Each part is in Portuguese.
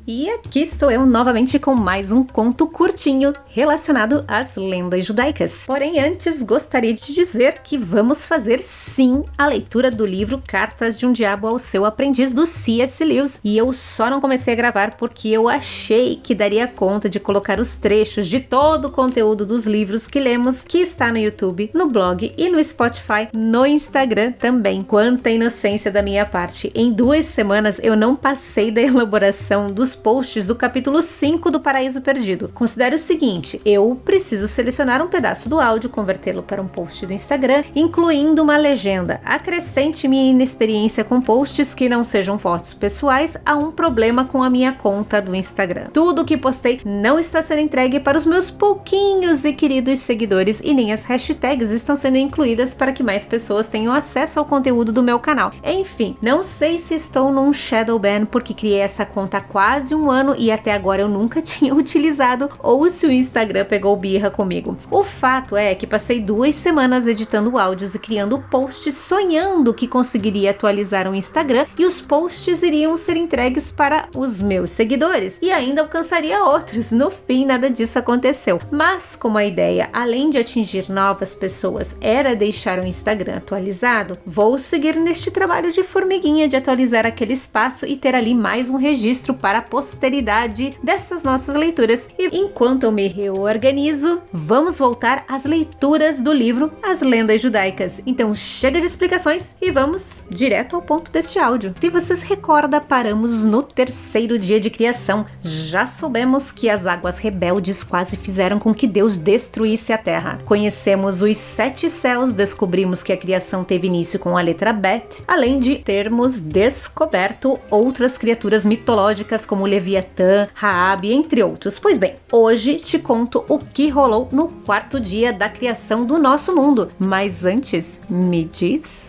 E aqui estou eu novamente com mais um conto curtinho relacionado às lendas judaicas. Porém, antes gostaria de dizer que vamos fazer sim a leitura do livro Cartas de um Diabo ao Seu Aprendiz, do C.S. Lewis. E eu só não comecei a gravar porque eu achei que daria conta de colocar os trechos de todo o conteúdo dos livros que lemos, que está no YouTube, no blog e no Spotify, no Instagram também. Quanta inocência da minha parte. Em 2 semanas eu não passei da elaboração dos posts do capítulo 5 do Paraíso Perdido. Considere o seguinte, eu preciso selecionar um pedaço do áudio, convertê-lo para um post do Instagram, incluindo uma legenda. Acrescente minha inexperiência com posts que não sejam fotos pessoais a um problema com a minha conta do Instagram. Tudo que postei não está sendo entregue para os meus pouquinhos e queridos seguidores e nem as hashtags estão sendo incluídas para que mais pessoas tenham acesso ao conteúdo do meu canal. Enfim, não sei se estou num shadow ban porque criei essa conta há quase um ano e até agora eu nunca tinha utilizado, ou se o Instagram pegou birra comigo. O fato é que passei 2 semanas editando áudios e criando posts, sonhando que conseguiria atualizar o Instagram e os posts iriam ser entregues para os meus seguidores e ainda alcançaria outros. No fim, nada disso aconteceu. Mas como a ideia, além de atingir novas pessoas, era deixar o Instagram atualizado, vou seguir neste trabalho de formiguinha de atualizar aquele espaço e ter ali mais um registro para a posteridade dessas nossas leituras. E enquanto eu me reorganizo, vamos voltar às leituras do livro As Lendas Judaicas. Então chega de explicações e vamos direto ao ponto deste áudio. Se você se recorda, paramos no 3º dia de criação. Já soubemos que as águas rebeldes quase fizeram com que Deus destruísse a terra. Conhecemos os 7 céus, descobrimos que a criação teve início com a letra Bet, além de termos descoberto outras criaturas mitológicas como Leviatã, Raabe, entre outros. Pois bem, hoje te conto o que rolou no 4º dia da criação do nosso mundo. Mas antes, me diz...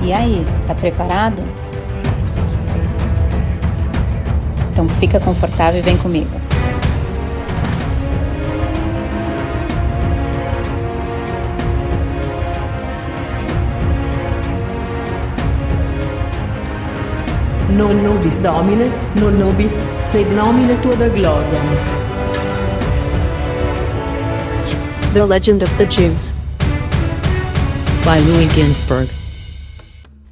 E aí, tá preparado? Então fica confortável e vem comigo. Non nobis Domine, non nobis, sed nomine tua da gloria. The Legend of the Jews by Louis Ginsberg.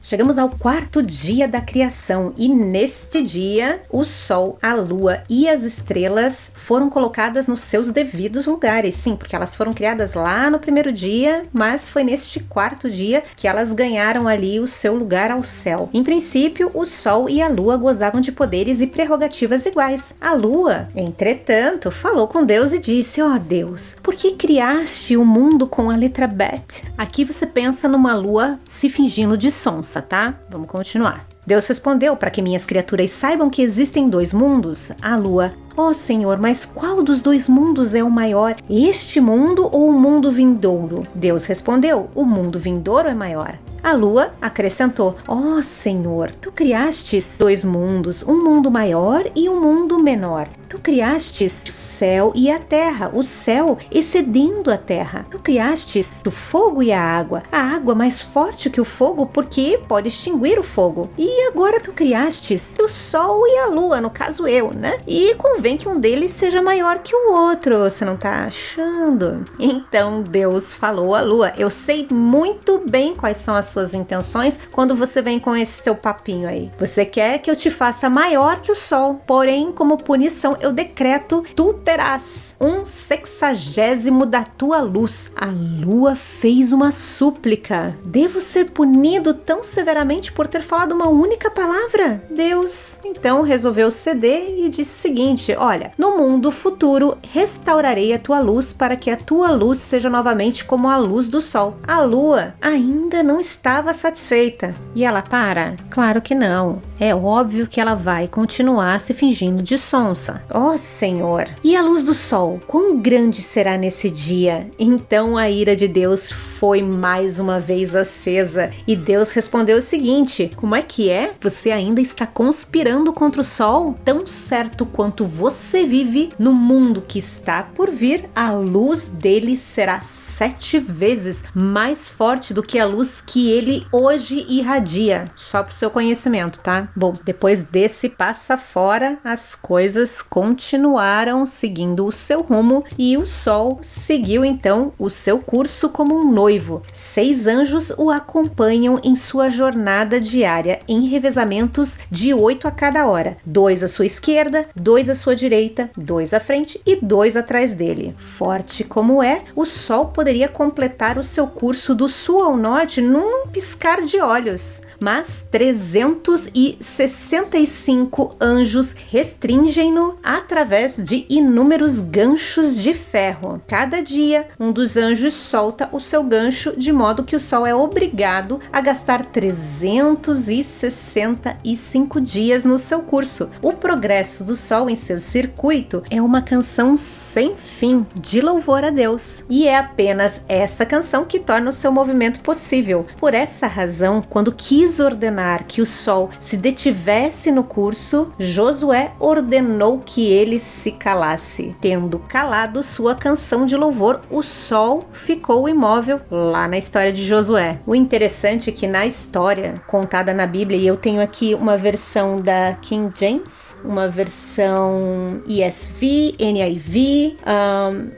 Chegamos ao 4º dia da criação e neste dia o Sol, a Lua e as estrelas foram colocadas nos seus devidos lugares. Sim, porque elas foram criadas lá no 1º dia, mas foi neste 4º dia que elas ganharam ali o seu lugar ao céu. Em princípio, o Sol e a Lua gozavam de poderes e prerrogativas iguais. A Lua, entretanto, falou com Deus e disse: ó Deus, por que criaste o mundo com a letra Bet? Aqui você pensa numa lua se fingindo de sonsa, tá? Vamos continuar. Deus respondeu: para que minhas criaturas saibam que existem 2 mundos. A Lua: ó Senhor, mas qual dos 2 mundos é o maior? Este mundo ou o mundo vindouro? Deus respondeu: o mundo vindouro é maior. A Lua acrescentou: ó Senhor, tu criastes 2 mundos, um mundo maior e um mundo menor. Tu criastes o céu e a terra, o céu excedendo a terra. Tu criastes o fogo e a água mais forte que o fogo, porque pode extinguir o fogo. E agora tu criastes o sol e a lua, no caso eu, né? E convém que um deles seja maior que o outro, você não tá achando? Então Deus falou à lua: eu sei muito bem quais são as suas intenções quando você vem com esse seu papinho aí. Você quer que eu te faça maior que o sol, porém, como punição, eu decreto: tu terás 1/60 da tua luz. A lua fez uma súplica: devo ser punido tão severamente por ter falado uma única palavra? Deus então resolveu ceder e disse o seguinte: olha, no mundo futuro restaurarei a tua luz para que a tua luz seja novamente como a luz do sol. A lua ainda não estava satisfeita. E ela para? Claro que não. É óbvio que ela vai continuar se fingindo de sonsa. Ó Senhor, e a luz do sol, quão grande será nesse dia? Então a ira de Deus foi mais uma vez acesa, e Deus respondeu o seguinte: como é que é? Você ainda está conspirando contra o sol? Tão certo quanto você vive no mundo que está por vir, a luz dele será 7 vezes mais forte do que a luz que ele hoje irradia. Só para o seu conhecimento, tá? Bom, depois desse passa fora, as coisas continuaram seguindo o seu rumo e o sol seguiu então o seu curso como um noivo. 6 anjos o acompanham em sua jornada diária em revezamentos de 8 a cada hora. 2 à sua esquerda, 2 à sua direita, 2 à frente e 2 atrás dele. Forte como é, o sol poderia completar o seu curso do sul ao norte num piscar de olhos. Mas 365 anjos restringem-no através de inúmeros ganchos de ferro. Cada dia, um dos anjos solta o seu gancho, de modo que o sol é obrigado a gastar 365 dias no seu curso. O progresso do sol em seu circuito é uma canção sem fim de louvor a Deus. E é apenas esta canção que torna o seu movimento possível. Por essa razão, quando quis ordenar que o sol se detivesse no curso, Josué ordenou que ele se calasse. Tendo calado sua canção de louvor, o sol ficou imóvel lá na história de Josué. O interessante é que na história contada na Bíblia, e eu tenho aqui uma versão da King James, uma versão ESV, NIV,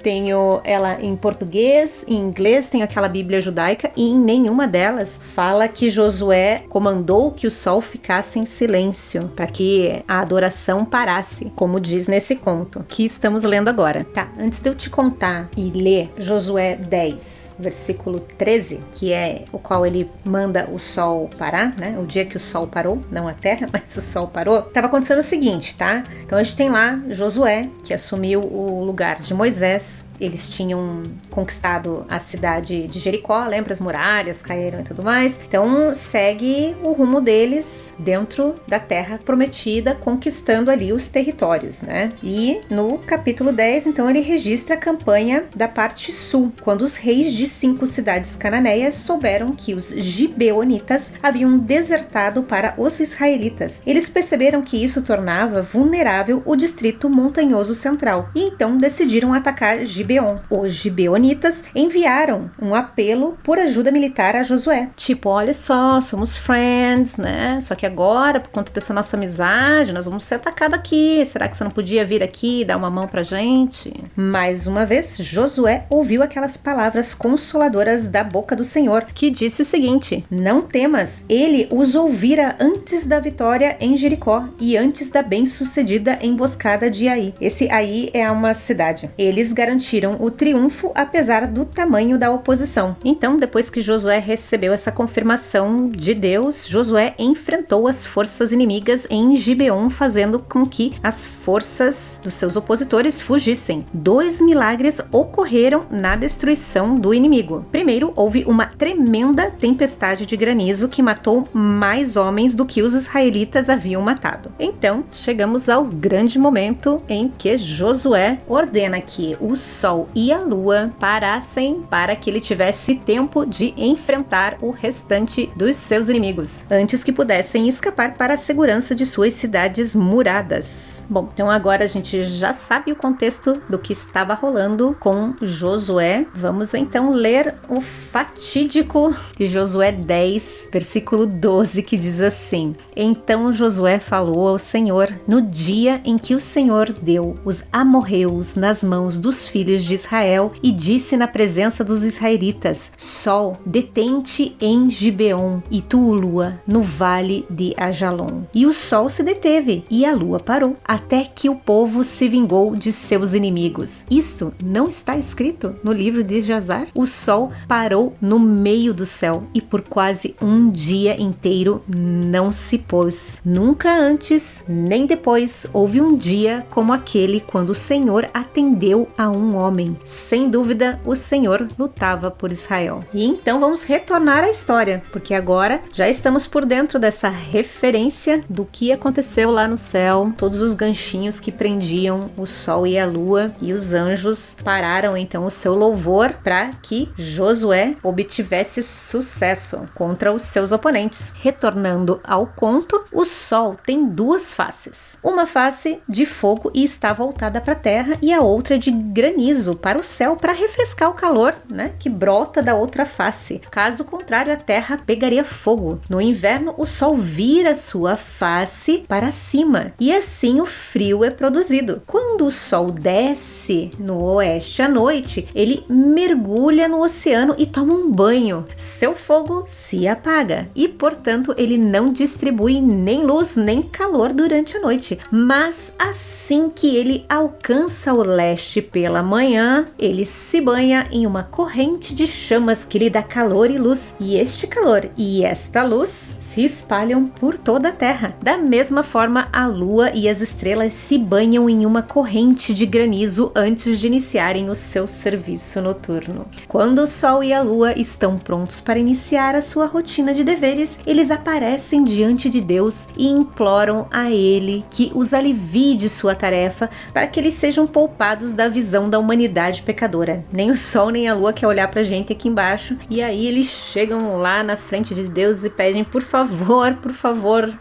tenho ela em português, em inglês, tenho aquela Bíblia judaica, e em nenhuma delas fala que Josué comandou que o sol ficasse em silêncio para que a adoração parasse, como diz nesse conto que estamos lendo agora. Tá, antes de eu te contar e ler Josué 10, versículo 13, que é o qual ele manda o sol parar, né? O dia que o sol parou, não a terra, mas o sol parou. Tava acontecendo o seguinte, tá? Então a gente tem lá Josué, que assumiu o lugar de Moisés. Eles tinham conquistado a cidade de Jericó, lembra? As muralhas caíram e tudo mais. Então segue o rumo deles dentro da terra prometida, conquistando ali os territórios, né? E no capítulo 10, então, ele registra a campanha da parte sul, quando os reis de 5 cidades cananeias souberam que os gibeonitas haviam desertado para os israelitas. Eles perceberam que isso tornava vulnerável o distrito montanhoso central e então decidiram atacar Gibeon. Os gibeonitas enviaram um apelo por ajuda militar a Josué. Tipo, olha só, somos friends, né? Só que agora, por conta dessa nossa amizade, nós vamos ser atacados aqui. Será que você não podia vir aqui e dar uma mão pra gente? Mais uma vez, Josué ouviu aquelas palavras consoladoras da boca do Senhor, que disse o seguinte: não temas, ele os ouvira antes da vitória em Jericó e antes da bem-sucedida emboscada de Ai. Esse Ai é uma cidade. Eles garantiram o triunfo apesar do tamanho da oposição. Então, depois que Josué recebeu essa confirmação de Deus, Josué enfrentou as forças inimigas em Gibeon, fazendo com que as forças dos seus opositores fugissem. 2 milagres ocorreram na destruição do inimigo. Primeiro, houve uma tremenda tempestade de granizo que matou mais homens do que os israelitas haviam matado. Então, chegamos ao grande momento em que Josué ordena que o sol e a lua parassem para que ele tivesse tempo de enfrentar o restante dos seus inimigos, antes que pudessem escapar para a segurança de suas cidades muradas. Bom, então agora a gente já sabe o contexto do que estava rolando com Josué. Vamos então ler o fatídico de Josué 10, versículo 12, que diz assim: então Josué falou ao Senhor no dia em que o Senhor deu os amorreus nas mãos dos filhos de Israel e disse na presença dos israelitas: sol, detente em Gibeon, e tu, lua, no vale de Ajalon. E o sol se deteve e a lua parou, até que o povo se vingou de seus inimigos. Isto não está escrito no livro de Jazar? O sol parou no meio do céu e por quase um dia inteiro não se pôs. Nunca antes nem depois houve um dia como aquele quando o Senhor atendeu a um homem. Sem dúvida, o Senhor lutava por Israel. E então vamos retornar à história, porque agora já estamos por dentro dessa referência do que aconteceu lá no céu, todos os ganchos ganchinhos que prendiam o sol e a lua, e os anjos pararam então o seu louvor para que Josué obtivesse sucesso contra os seus oponentes. Retornando ao conto, o sol tem duas faces. Uma face de fogo e está voltada para a terra, e a outra de granizo para o céu para refrescar o calor, né, que brota da outra face. Caso contrário, a terra pegaria fogo. No inverno, o sol vira sua face para cima e assim o frio é produzido. Quando o sol desce no oeste à noite, ele mergulha no oceano e toma um banho. Seu fogo se apaga e, portanto, ele não distribui nem luz nem calor durante a noite. Mas assim que ele alcança o leste pela manhã, ele se banha em uma corrente de chamas que lhe dá calor e luz. E este calor e esta luz se espalham por toda a terra. Da mesma forma, a lua e as estrelas se banham em uma corrente de granizo antes de iniciarem o seu serviço noturno. Quando o sol e a lua estão prontos para iniciar a sua rotina de deveres, eles aparecem diante de Deus e imploram a Ele que os alivie de sua tarefa para que eles sejam poupados da visão da humanidade pecadora. Nem o sol nem a lua quer olhar pra gente aqui embaixo, e aí eles chegam lá na frente de Deus e pedem: por favor,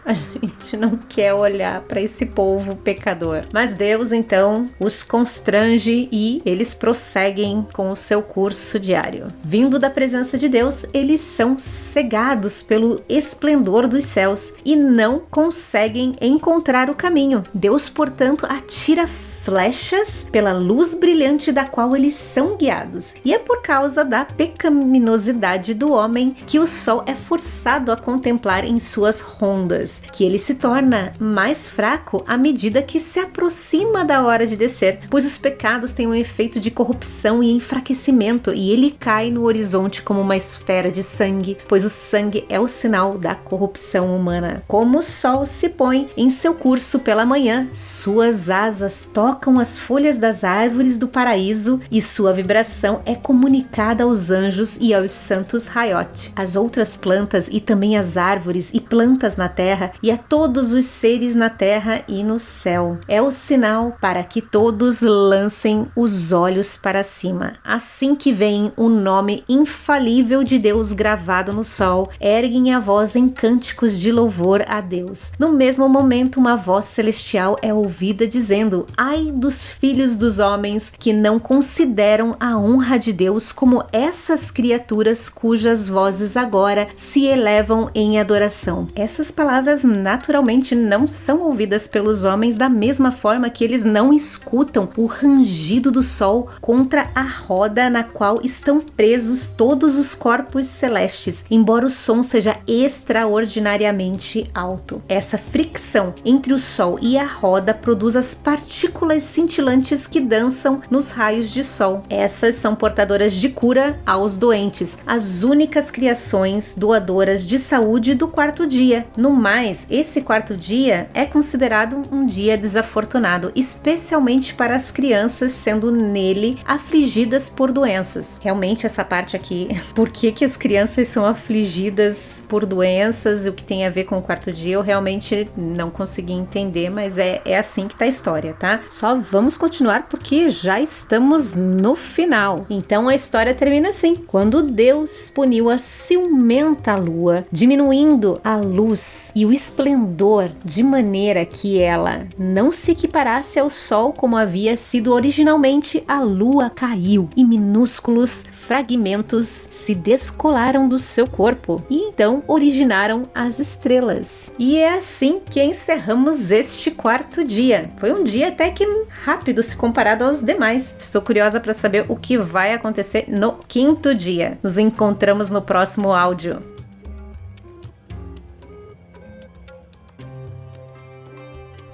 a gente não quer olhar para esse povo pecador. Mas Deus então os constrange e eles prosseguem com o seu curso diário. Vindo da presença de Deus, eles são cegados pelo esplendor dos céus e não conseguem encontrar o caminho. Deus, portanto, atira flechas pela luz brilhante da qual eles são guiados. E é por causa da pecaminosidade do homem que o sol é forçado a contemplar em suas rondas, que ele se torna mais fraco à medida que se aproxima da hora de descer, pois os pecados têm um efeito de corrupção e enfraquecimento, e ele cai no horizonte como uma esfera de sangue, pois o sangue é o sinal da corrupção humana. Como o sol se põe em seu curso pela manhã, suas asas tocam as folhas das árvores do paraíso e sua vibração é comunicada aos anjos e aos santos Hayot, as outras plantas e também as árvores e plantas na terra e a todos os seres na terra e no céu. É o sinal para que todos lancem os olhos para cima. Assim que veem o nome infalível de Deus gravado no sol, erguem a voz em cânticos de louvor a Deus. No mesmo momento, uma voz celestial é ouvida dizendo: ai dos filhos dos homens que não consideram a honra de Deus como essas criaturas cujas vozes agora se elevam em adoração. Essas palavras naturalmente não são ouvidas pelos homens da mesma forma que eles não escutam o rangido do sol contra a roda na qual estão presos todos os corpos celestes, embora o som seja extraordinariamente alto. Essa fricção entre o sol e a roda produz as partículas cintilantes que dançam nos raios de sol. Essas são portadoras de cura aos doentes, as únicas criações doadoras de saúde do quarto dia. No mais, esse quarto dia é considerado um dia desafortunado, especialmente para as crianças, sendo nele afligidas por doenças. Realmente essa parte aqui, por que as crianças são afligidas por doenças e o que tem a ver com o quarto dia, eu realmente não consegui entender, mas é assim que tá a história, tá? Só vamos continuar porque já estamos no final. Então a história termina assim: quando Deus puniu a ciumenta lua, diminuindo a luz e o esplendor de maneira que ela não se equiparasse ao sol como havia sido originalmente, a lua caiu e minúsculos fragmentos se descolaram do seu corpo e então originaram as estrelas. E é assim que encerramos este quarto dia. Foi um dia até que rápido se comparado aos demais. Estou curiosa para saber o que vai acontecer no quinto dia. Nos encontramos no próximo áudio.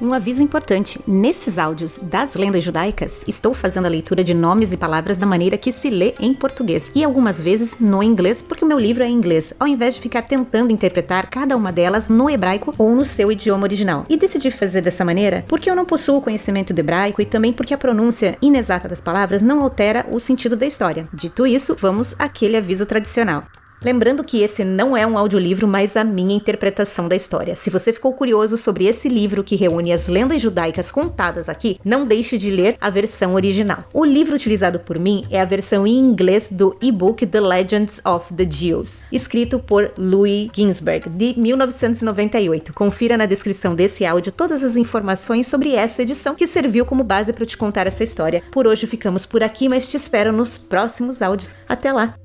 Um aviso importante: nesses áudios das lendas judaicas, estou fazendo a leitura de nomes e palavras da maneira que se lê em português e algumas vezes no inglês, porque o meu livro é em inglês, ao invés de ficar tentando interpretar cada uma delas no hebraico ou no seu idioma original. E decidi fazer dessa maneira porque eu não possuo conhecimento do hebraico e também porque a pronúncia inexata das palavras não altera o sentido da história. Dito isso, vamos àquele aviso tradicional. Lembrando que esse não é um audiolivro, mas a minha interpretação da história. Se você ficou curioso sobre esse livro que reúne as lendas judaicas contadas aqui, não deixe de ler a versão original. O livro utilizado por mim é a versão em inglês do e-book The Legends of the Jews, escrito por Louis Ginsberg, de 1998. Confira na descrição desse áudio todas as informações sobre essa edição que serviu como base para eu te contar essa história. Por hoje ficamos por aqui, mas te espero nos próximos áudios. Até lá!